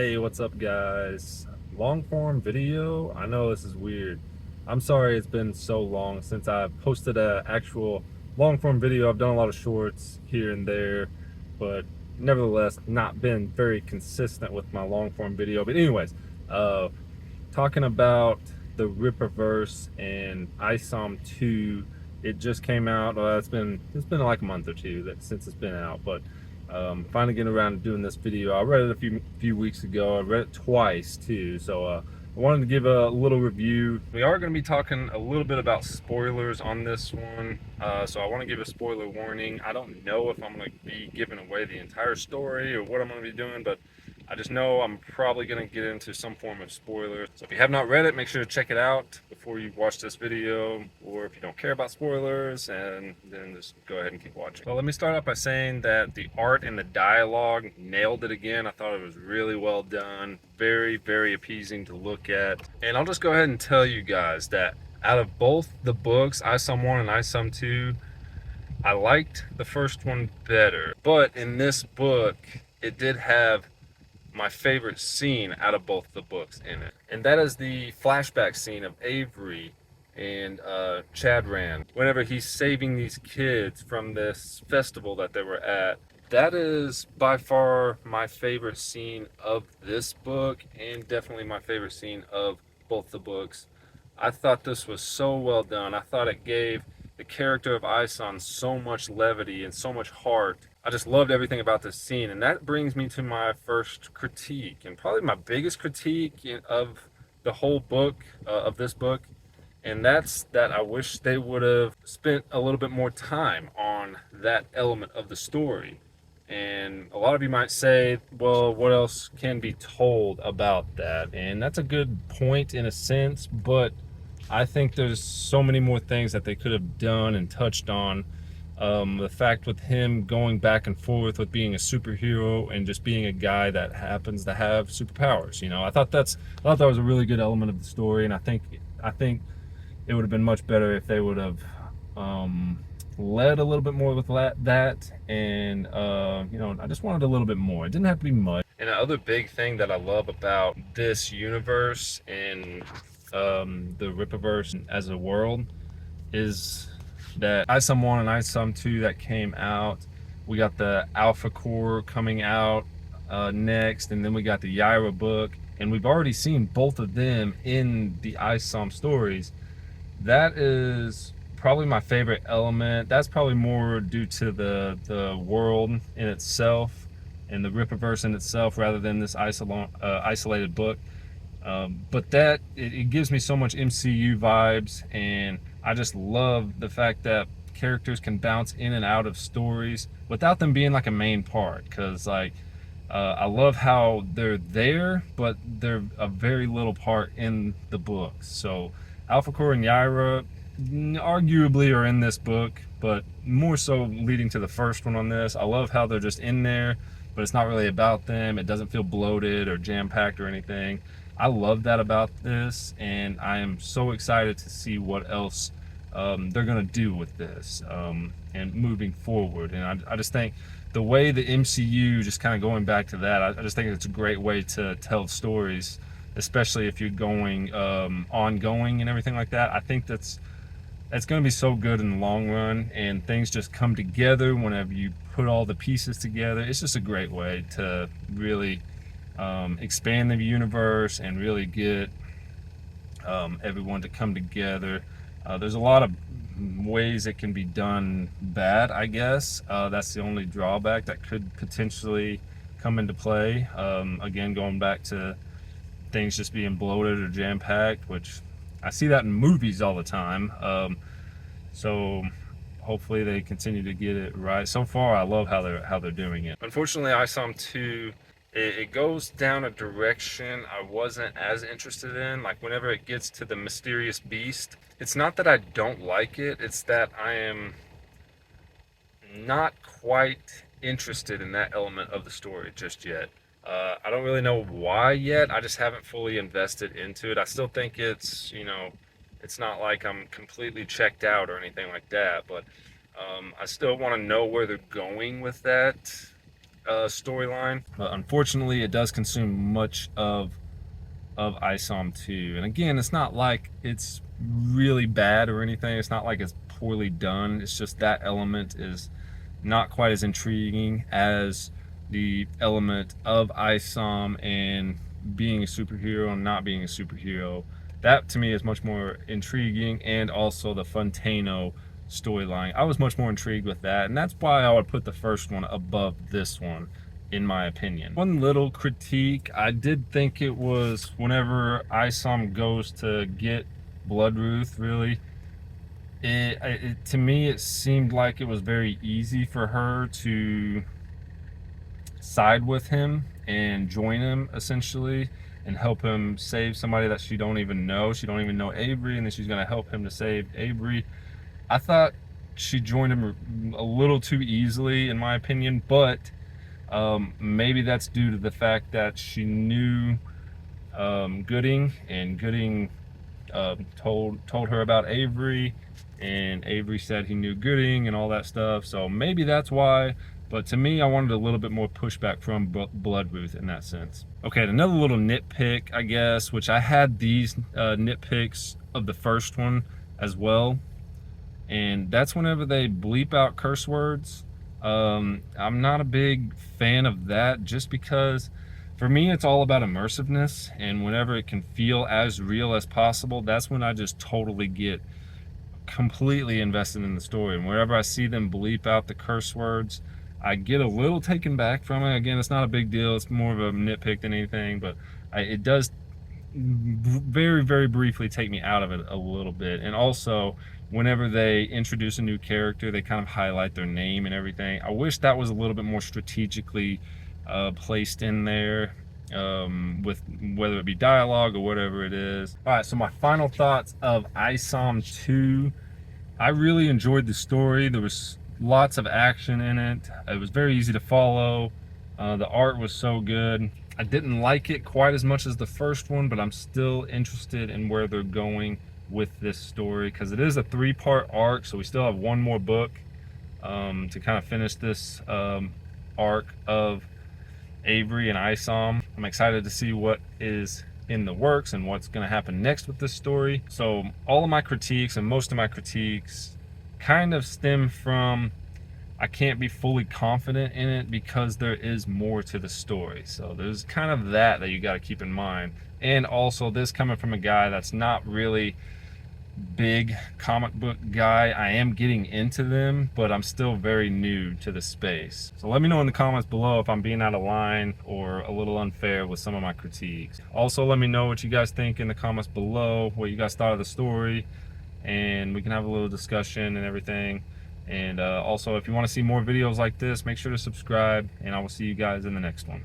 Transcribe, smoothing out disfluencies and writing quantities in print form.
Hey, what's up, guys? Long form video? I know this is weird. I'm sorry it's been so long since I've posted a actual long form video. I've done a lot of shorts here and there, but nevertheless, not been very consistent with my long form video. But anyways, uh, talking about the Rippaverse and Isom 2. It just came out. It's been like a month or two since it's been out, but finally getting around to doing this video. I read it a few weeks ago. I read it twice too, so I wanted to give a little review. We are going to be talking a little bit about spoilers on this one, so I want to give a spoiler warning. I don't know if I'm going to be giving away the entire story or what I'm going to be doing, but I just know I'm probably going to get into some form of spoiler. So if you have not read it, make sure to check it out before you watch this video. Or if you don't care about spoilers, and then just go ahead and keep watching. So let me start off by saying that the art and the dialogue nailed it again. I thought it was really well done. Very, very appeasing to look at. And I'll just go ahead and tell you guys that out of both the books, Isom 1 and Isom 2, I liked the first one better. But in this book, it did have my favorite scene out of both the books in it. And that is the flashback scene of Avery and Chadran. Whenever he's saving these kids from this festival that they were at, that is by far my favorite scene of this book, and definitely my favorite scene of both the books. I thought this was so well done. I thought it gave the character of Isom so much levity and so much heart. I just loved everything about this scene, and that brings me to my first critique, and probably my biggest critique of the whole book, of this book, and that's that I wish they would have spent a little bit more time on that element of the story. And a lot of you might say, well, what else can be told about that? And that's a good point in a sense, but I think there's so many more things that they could have done and touched on. The fact with him going back and forth with being a superhero and just being a guy that happens to have superpowers. I thought that was a really good element of the story, and I think it would have been much better if they would have led a little bit more with that. And I just wanted a little bit more. It didn't have to be much. And another big thing that I love about this universe and the Rippaverse as a world is that Isom 1 and Isom 2 that came out. We got the Alpha Core coming out next, and then we got the Yaira book, and we've already seen both of them in the Isom stories. That is probably my favorite element. That's probably more due to the world in itself and the Rippaverse in itself rather than this isolated book. But it gives me so much MCU vibes, and I just love the fact that characters can bounce in and out of stories without them being like a main part. Because I love how they're there, but they're a very little part in the books. So Alpha Core and Yaira arguably are in this book, but more so leading to the first one on this. I love how they're just in there, but it's not really about them. It doesn't feel bloated or jam-packed or anything. I love that about this, and I am so excited to see what else they're going to do with this and moving forward. And I just think the way the MCU, just kind of going back to that, I just think it's a great way to tell stories, especially if you're going ongoing and everything like that. I think that's going to be so good in the long run, and things just come together whenever you put all the pieces together. It's just a great way to really expand the universe and really get everyone to come together. There's a lot of ways it can be done bad, I guess. That's the only drawback that could potentially come into play. Again, going back to things just being bloated or jam-packed, which I see that in movies all the time. So hopefully they continue to get it right. So far, I love how they're doing it. Unfortunately, Isom 2, it goes down a direction I wasn't as interested in. Like whenever it gets to the mysterious beast, it's not that I don't like it, it's that I am not quite interested in that element of the story just yet. I don't really know why yet. I just haven't fully invested into it. I still think it's not like I'm completely checked out or anything like that, but I still want to know where they're going with that. storyline, but unfortunately it does consume much of Isom 2. And again, it's not like it's really bad or anything. It's not like it's poorly done. It's just that element is not quite as intriguing as the element of Isom and being a superhero and not being a superhero. That to me is much more intriguing, and also the Fontano storyline. I was much more intrigued with that, and that's why I would put the first one above this one, in my opinion. One little critique, I did think it was whenever Isom goes to get Bloodruth, really, to me it seemed like it was very easy for her to side with him and join him essentially and help him save somebody that she don't even know. She don't even know Avery, and then she's gonna help him to save Avery. I thought she joined him a little too easily, in my opinion, but maybe that's due to the fact that she knew Gooding, and Gooding told her about Avery, and Avery said he knew Gooding and all that stuff. So maybe that's why. But to me, I wanted a little bit more pushback from Bloodruth in that sense. Okay, another little nitpick, I guess, which I had these nitpicks of the first one as well, and that's whenever they bleep out curse words. I'm not a big fan of that, just because for me it's all about immersiveness, and whenever it can feel as real as possible, that's when I just totally get completely invested in the story. And wherever I see them bleep out the curse words, I get a little taken back from it. Again, it's not a big deal, it's more of a nitpick than anything, but it does very, very briefly take me out of it a little bit. And also, whenever they introduce a new character, they kind of highlight their name and everything. I wish that was a little bit more strategically placed in there, with whether it be dialogue or whatever it is. All right, so my final thoughts of Isom 2. I really enjoyed the story. There was lots of action in it. It was very easy to follow. The art was so good. I didn't like it quite as much as the first one, but I'm still interested in where they're going with this story, because it is a 3-part arc, so we still have one more book to kind of finish this arc of Avery and Isom. I'm excited to see what is in the works and what's going to happen next with this story. So all of my critiques and most of my critiques kind of stem from I can't be fully confident in it because there is more to the story. So there's kind of that you got to keep in mind. And also, this coming from a guy that's not really big comic book guy. I am getting into them, but I'm still very new to the space. So let me know in the comments below if I'm being out of line or a little unfair with some of my critiques. Also, let me know what you guys think in the comments below, what you guys thought of the story, and we can have a little discussion and everything. And also, if you want to see more videos like this, make sure to subscribe, and I will see you guys in the next one.